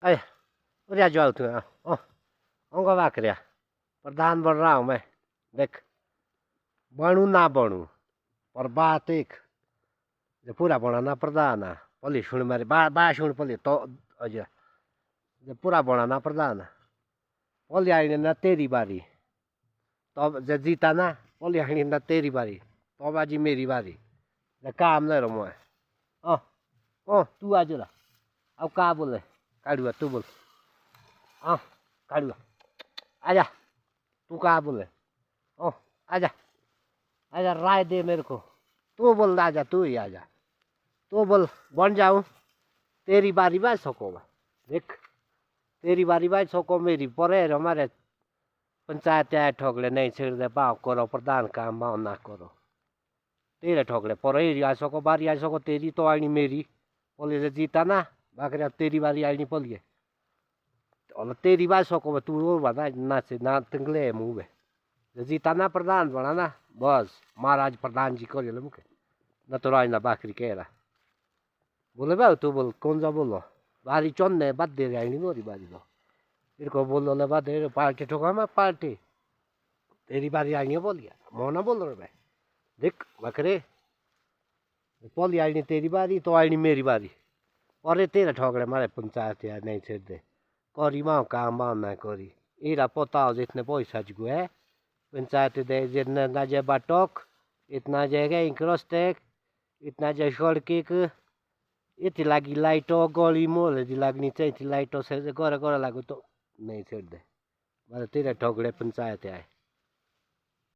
अरे उधर जाओ तू ओ ओंगा वाक रहा प्रधान बन रहा हूँ मैं देख बनू ना बनू पर बात एक जो पूरा बनाना प्रधान है पली सुन मेरे बा सुन पली तो अजय जो पूरा बनाना प्रधान पली आई ना तेरी बारी तो जो जीता ना पली आई ना तेरी बारी तो बाजी मेरी बारी जो काम नहीं रहा मैं ओ तू आज ला अब कहाँ बोले काढ़ुआ तू बोल काढ़ुआ आजा तू कहाँ बोले ओ आजा आजा राय दे मेरे को तू बोल आजा तू ही आजा तो बोल बन जाऊं तेरी बारी बाज सको देख तेरी बारी बाज सको मेरी परे हमारे पंचायत आए ठोकले नहीं छेड़ दे पाओ करो प्रधान काम बाओ ना करो तेरे ठोकले परे आ सको बारी आ सको तेरी तो आनी मेरी बोले जीता ना बाकी अब तेरी बारी आनी पलिए और तेरी बात सको तू वो बता ना से ना तंगले मुँह जीता ना प्रधान बना ना बस महाराज प्रधान जी को ले मुके न तो राज ना बाकरी कह रहा बोले भाई तू बोल कौन सा बोलो बारी चौन बात दे रहा नहीं मोरी बारी तो तेरे को बोलो ले बात दे पार्टी ठोका मैं पार्टी तेरी बारी आई नहीं बोलिया मोना बोल रहे भाई देख बकरे बोली आई नहीं तेरी बारी तो आई नहीं मेरी बारी और तेरा ठोकरे मारे पंचायत यार नहीं छेड़ दे करी माओ काम बाओ ना करी इरा पोता हो जितने पैसा जुगु है पंचायत दे जितना ना जे बाटोक इतना जगह इंक्रोस्टेक इतना जे सड़क इतनी लगी लाइटो गली मोल लगनी चाहिए लाइटों से गोरा गोरा लागू तो नहीं छेड़ दे तेरे ठोकरे पंचायत आए